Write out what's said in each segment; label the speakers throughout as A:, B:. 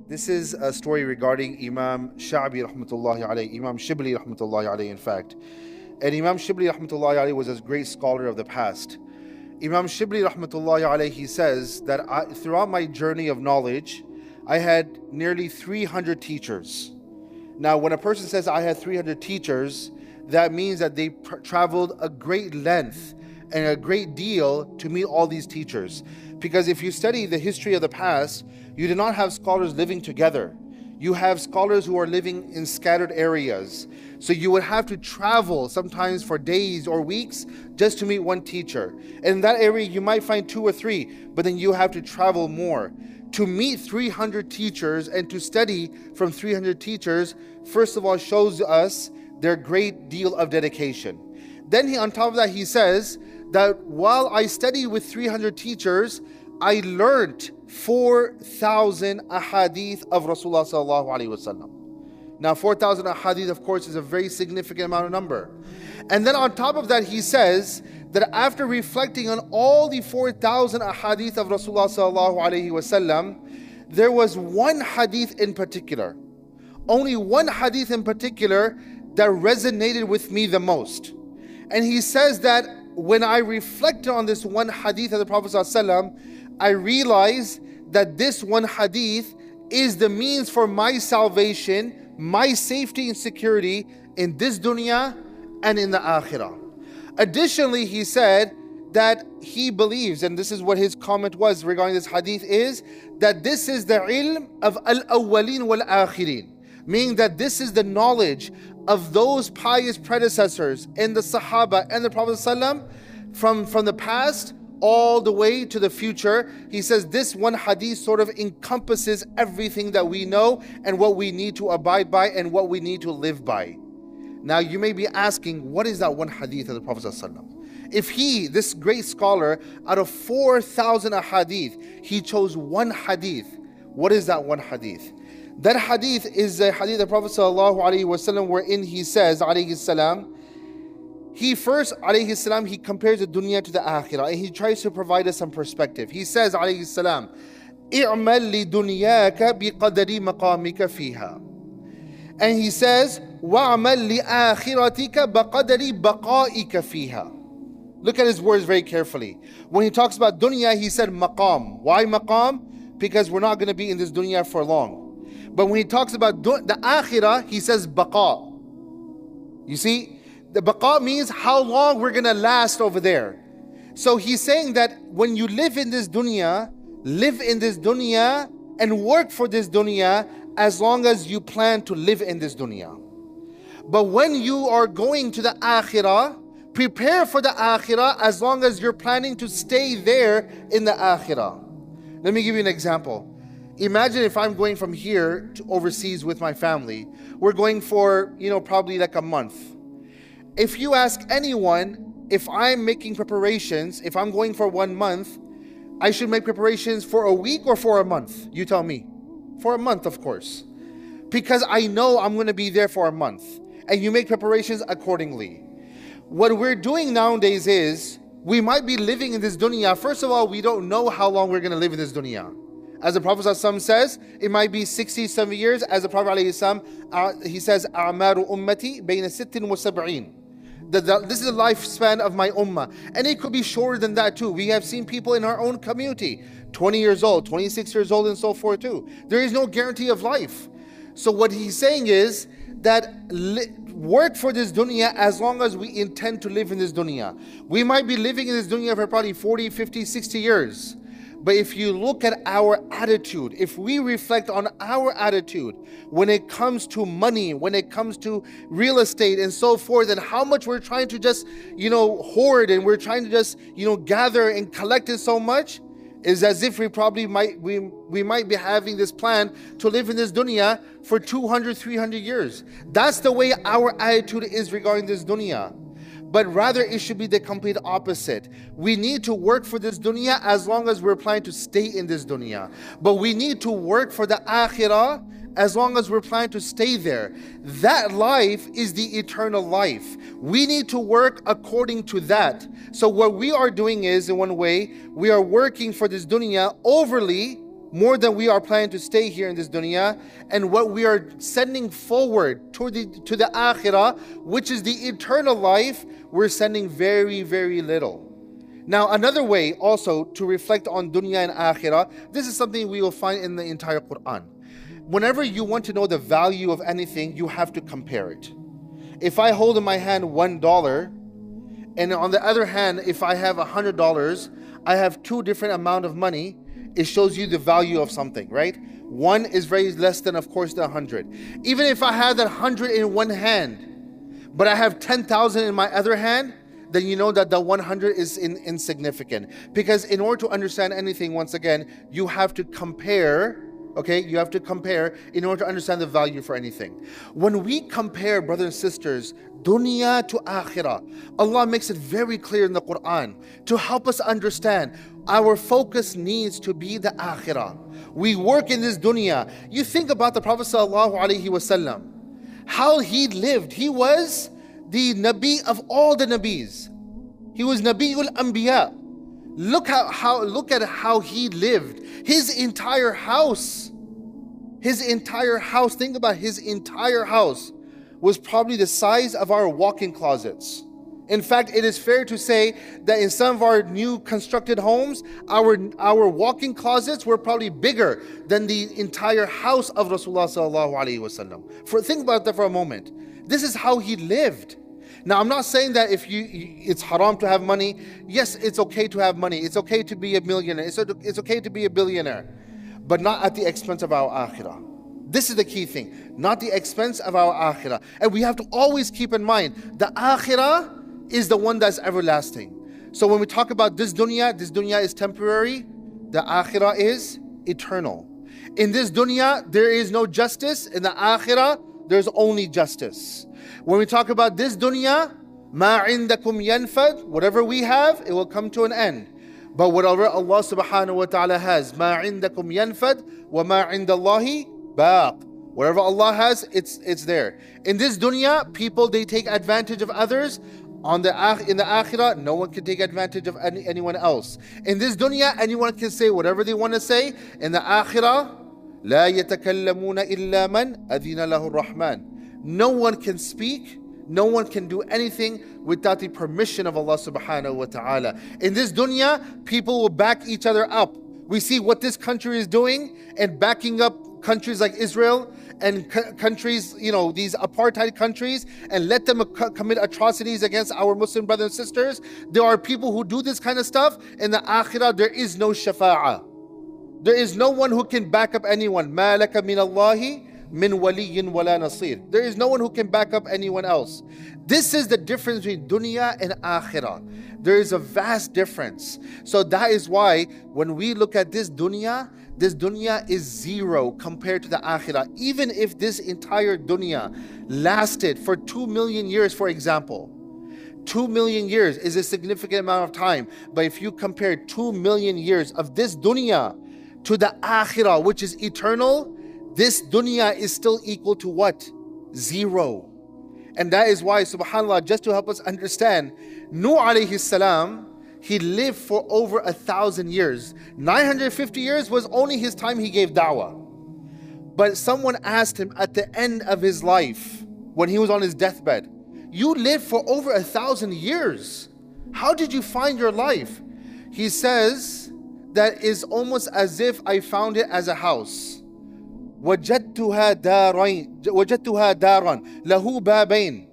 A: This is a story regarding Imam Rahimtullah Alayhi, Imam Shibli Rahimtullah Alayhi, in fact. And Imam Shibli Rahimtullah Alayhi was a great scholar of the past. Imam Shibli Rahimtullah Alayhi says that throughout my journey of knowledge, I had nearly 300 teachers. Now, when a person says I had 300 teachers, that means that they traveled a great length and a great deal to meet all these teachers. Because if you study the history of the past, you do not have scholars living together. You have scholars who are living in scattered areas. So you would have to travel sometimes for days or weeks just to meet one teacher. And in that area, you might find 2 or 3, but then you have to travel more. To meet 300 teachers and to study from 300 teachers, first of all, shows us their great deal of dedication. Then on top of that, he says that while I studied with 300 teachers, I learned 4,000 ahadith of Rasulullah sallallahu alaihi wasallam. Now 4,000 ahadith, of course, is a very significant amount of number. And then on top of that, he says that after reflecting on all the 4,000 ahadith of Rasulullah sallallahu alaihi wasallam, there was one hadith in particular, only one hadith in particular that resonated with me the most. And he says that when I reflected on this one hadith of the Prophet ﷺ, I realized that this one hadith is the means for my salvation, my safety and security in this dunya and in the akhirah. Additionally, he said that he believes, and this is what his comment was regarding this hadith, is that this is the ilm of al-awwalin wal-akhirin, meaning that this is the knowledge of those pious predecessors in the Sahaba and the Prophet ﷺ from the past all the way to the future. He says this one hadith sort of encompasses everything that we know and what we need to abide by and what we need to live by. Now you may be asking, what is that one hadith of the Prophet ﷺ? If he, this great scholar, out of 4,000 ahadith, he chose one hadith, what is that one hadith? That hadith is a hadith of the Prophet ﷺ wherein he says, alayhi salam, he first, alayhi salam, he compares the dunya to the akhirah and he tries to provide us some perspective. He says, alayhi salam, i'mal li dunyaka biqadari maqamika fiha. And he says, wa'amal li akhiratika biqadari baqa'ika fiha. Look at his words very carefully. When he talks about dunya, he said maqam. Why maqam? Because we're not going to be in this dunya for long. But when he talks about the akhirah, he says baqa. You see, the baqa means how long we're going to last over there. So he's saying that when you live in this dunya and work for this dunya as long as you plan to live in this dunya. But when you are going to the akhirah, prepare for the akhirah as long as you're planning to stay there in the akhirah. Let me give you an example. Imagine if I'm going from here to overseas with my family. We're going for, probably like a month. If you ask anyone, if I'm making preparations, if I'm going for 1 month, I should make preparations for a week or for a month? You tell me. For a month, of course. Because I know I'm going to be there for a month. And you make preparations accordingly. What we're doing nowadays is, we might be living in this dunya. First of all, we don't know how long we're going to live in this dunya. As the Prophet ﷺ says, it might be 60, 70 years. As the Prophet ﷺ, he says, أَعْمَارُ أُمَّتِي بَيْنَ سِتٍّ وَسَبْعِينَ. This is the lifespan of my ummah. And it could be shorter than that too. We have seen people in our own community, 20 years old, 26 years old, and so forth too. There is no guarantee of life. So what he's saying is that work for this dunya as long as we intend to live in this dunya. We might be living in this dunya for probably 40, 50, 60 years. But if you look at our attitude, if we reflect on our attitude when it comes to money, when it comes to real estate and so forth, and how much we're trying to just, hoard and we're trying to just, gather and collect it so much, is as if we probably might be having this plan to live in this dunya for 200, 300 years. That's the way our attitude is regarding this dunya. But rather it should be the complete opposite. We need to work for this dunya as long as we're planning to stay in this dunya. But we need to work for the akhirah as long as we're planning to stay there. That life is the eternal life. We need to work according to that. So what we are doing is, in one way, we are working for this dunya overly more than we are planning to stay here in this dunya, and what we are sending forward to the akhirah, which is the eternal life, we're sending very, very little. Now, another way also to reflect on dunya and akhirah, this is something we will find in the entire Quran. Whenever you want to know the value of anything, you have to compare it. If I hold in my hand $1, and on the other hand, if I have $100, I have two different amount of money. It shows you the value of something, right? One is very less than, of course, the 100. Even if I have that 100 in one hand, but I have 10,000 in my other hand, then you know that the 100 is insignificant. Because in order to understand anything, once again, you have to compare. Okay, you have to compare in order to understand the value for anything. When we compare, brothers and sisters, dunya to akhirah, Allah makes it very clear in the Quran to help us understand our focus needs to be the akhirah. We work in this dunya. You think about the Prophet ﷺ, how he lived. He was the Nabi of all the Nabis. He was Nabiul Anbiya. Look at how he lived. His entire house, think about his entire house was probably the size of our walk-in closets. In fact, it is fair to say that in some of our new constructed homes, our walk-in closets were probably bigger than the entire house of Rasulullah sallallahu alaihi wasallam. Think about that for a moment. This is how he lived. Now, I'm not saying that it's haram to have money. Yes, it's okay to have money. It's okay to be a millionaire. It's okay to be a billionaire. But not at the expense of our akhirah. This is the key thing. Not the expense of our akhirah. And we have to always keep in mind, the akhirah is the one that's everlasting. So when we talk about this dunya is temporary. The akhirah is eternal. In this dunya, there is no justice. In the akhirah, there's only justice. When we talk about this dunya, ma indakum yanfad, whatever we have, it will come to an end. But whatever Allah subhanahu wa ta'ala has, ma indakum yanfad, wa ma indallahi baq. Whatever Allah has, it's there. In this dunya, people, they take advantage of others. In the akhirah, no one can take advantage of anyone else. In this dunya, anyone can say whatever they want to say. In the akhirah, لا يتكلمون إلا من أذن له الرحمن. No one can speak, no one can do anything without the permission of Allah subhanahu wa ta'ala. In this dunya, people will back each other up. We see what this country is doing and backing up countries like Israel and countries, these apartheid countries, and let them commit atrocities against our Muslim brothers and sisters. There are people who do this kind of stuff. In the akhirah, there is no shafa'ah. There is no one who can back up anyone. مَا لَكَ مِنَ اللَّهِ min waliyin wala nasir. There is no one who can back up anyone else. This is the difference between dunya and akhirah. There is a vast difference. So that is why when we look at this dunya is zero compared to the akhirah. Even if this entire dunya lasted for 2 million years, for example, 2 million years is a significant amount of time. But if you compare 2 million years of this dunya to the akhirah, which is eternal, this dunya is still equal to what? Zero. And that is why, subhanAllah, just to help us understand, Nuh alayhi salam, he lived for over 1,000 years. 950 years was only his time he gave da'wah. But someone asked him at the end of his life, when he was on his deathbed, you lived for over 1,000 years. How did you find your life? He says, that is almost as if I found it as a house. وَجَدْتُهَا دَارًا لَهُ بَابَيْن.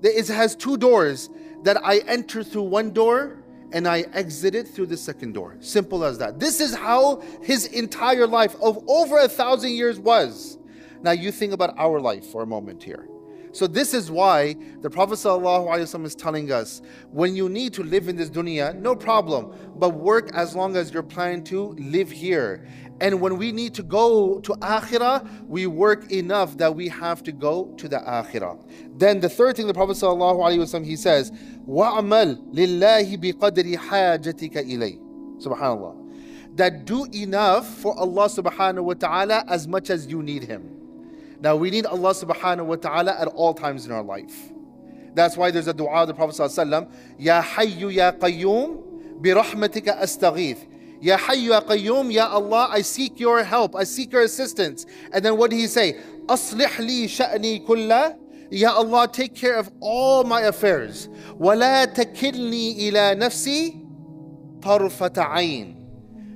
A: It has two doors that I enter through one door and I exited through the second door. Simple as that. This is how his entire life of over 1,000 years was. Now you think about our life for a moment here. So this is why the Prophet ﷺ is telling us, when you need to live in this dunya, no problem, but work as long as you're planning to live here. And when we need to go to akhirah, we work enough that we have to go to the akhirah. Then the third thing the Prophet ﷺ, he says, وَعْمَلْ لِلَّهِ بِقَدْرِ حَاجَتِكَ إِلَيْهِ. Subhanallah. That do enough for Allah subhanahu wa ta'ala as much as you need Him. Now we need Allah subhanahu wa ta'ala at all times in our life. That's why there's a dua of the Prophet sallallahu alaihi wasallam, Ya Hayyu Ya Qayyum bi rahmatika astaghith. Ya Hayyu Ya Qayyum, Ya Allah, I seek your help, I seek your assistance. And then what did he say? Aslih li sha'ni kulla. Ya Allah, take care of all my affairs. وَلَا تَكِلْنِي إِلَى نَفْسِي طَرْفَةَ عَيْنٍ.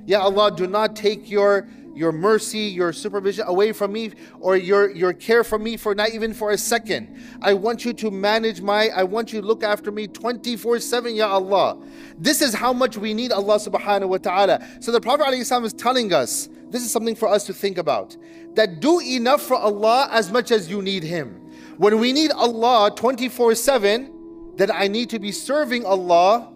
A: Ya Allah, do not take your mercy, your supervision away from me, or your care from me for not even for a second. I want you to I want you to look after me 24/7, Ya Allah. This is how much we need Allah subhanahu wa ta'ala. So the Prophet ﷺ is telling us, this is something for us to think about, that do enough for Allah as much as you need Him. When we need Allah 24/7, then I need to be serving Allah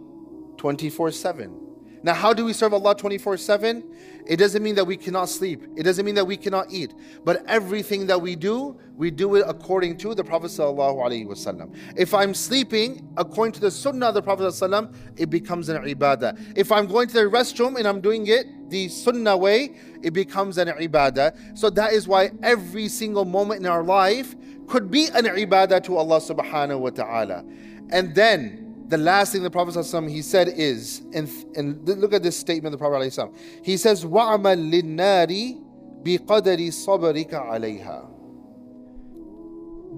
A: 24/7. Now, how do we serve Allah 24/7? It doesn't mean that we cannot sleep. It doesn't mean that we cannot eat. But everything that we do it according to the Prophet ﷺ. If I'm sleeping according to the sunnah of the Prophet ﷺ, it becomes an ibadah. If I'm going to the restroom and I'm doing it the sunnah way, it becomes an ibadah. So that is why every single moment in our life could be an ibadah to Allah subhanahu wa ta'ala. And then the last thing the Prophet ﷺ, he said is, and look at this statement of the Prophet ﷺ. He says, وَعْمَلْ لِلنَّارِ بِقَدَرِ صَبْرِكَ عَلَيْهَا.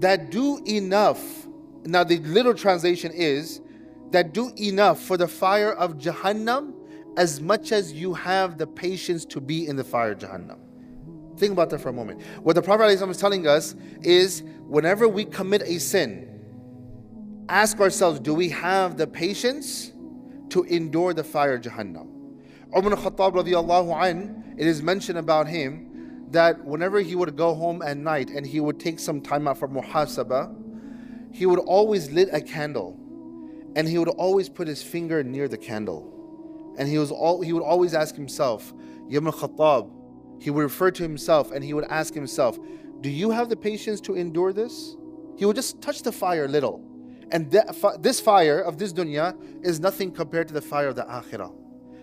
A: That do enough. Now the literal translation is, that do enough for the fire of Jahannam as much as you have the patience to be in the fire of Jahannam. Think about that for a moment. What the Prophet ﷺ is telling us is, whenever we commit a sin, ask ourselves, do we have the patience to endure the fire of Jahannam? Umar al-Khattab radiallahu anh, it is mentioned about him that whenever he would go home at night and he would take some time out for muhasabah, he would always lit a candle and he would always put his finger near the candle. And he would always ask himself, Ya Ibn Khattab, he would refer to himself and he would ask himself, do you have the patience to endure this? He would just touch the fire a little. And this fire of this dunya is nothing compared to the fire of the akhirah.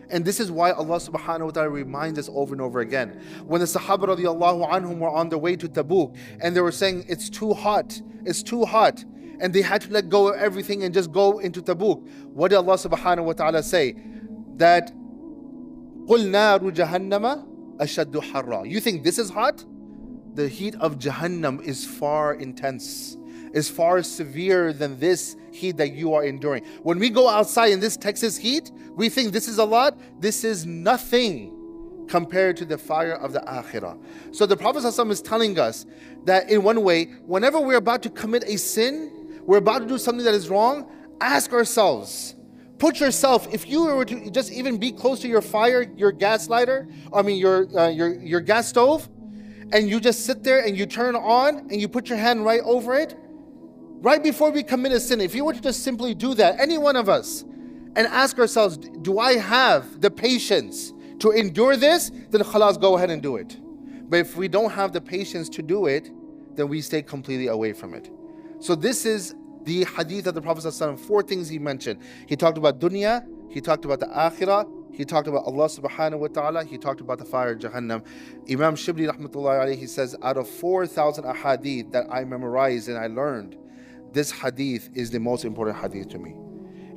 A: And this is why Allah subhanahu wa ta'ala reminds us over and over again. When the Sahaba radiallahu anhum were on their way to Tabuk and they were saying, it's too hot, and they had to let go of everything and just go into Tabuk, what did Allah subhanahu wa ta'ala say? That قُلْ نَارُ جَهَنَّمَ أَشَدُّ حَرًّا. You think this is hot? The heat of Jahannam is far intense, is far severe than this heat that you are enduring. When we go outside in this Texas heat, we think this is a lot. This is nothing compared to the fire of the akhirah. So the Prophet ﷺ is telling us that in one way, whenever we're about to commit a sin, we're about to do something that is wrong, ask ourselves, put yourself, if you were to just even be close to your fire, your gas lighter, your gas stove, and you just sit there and you turn on and you put your hand right over it, right before we commit a sin, if you were to just simply do that, any one of us, and ask ourselves, do I have the patience to endure this? Then khalas, go ahead and do it. But if we don't have the patience to do it, then we stay completely away from it. So this is the hadith of the Prophet ﷺ. 4 things he mentioned. He talked about dunya, he talked about the akhirah, he talked about Allah subhanahu wa ta'ala, he talked about the fire of Jahannam. Imam Shibli Rahimtullah Alayhi, he says, out of 4,000 ahadith that I memorized and I learned, this hadith is the most important hadith to me.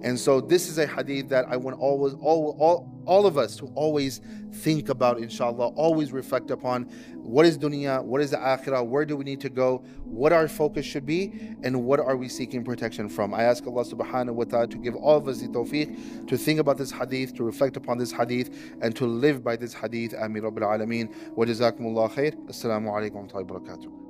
A: And so this is a hadith that I want all of us to always think about, inshallah, always reflect upon. What is dunya? What is the akhirah? Where do we need to go? What our focus should be? And what are we seeking protection from? I ask Allah subhanahu wa ta'ala to give all of us the tawfiq to think about this hadith, to reflect upon this hadith, and to live by this hadith. Aamin Rabbil Alameen. Wa jazakumullah khair. Assalamu alaikum wa rahmatullahi wa barakatuh.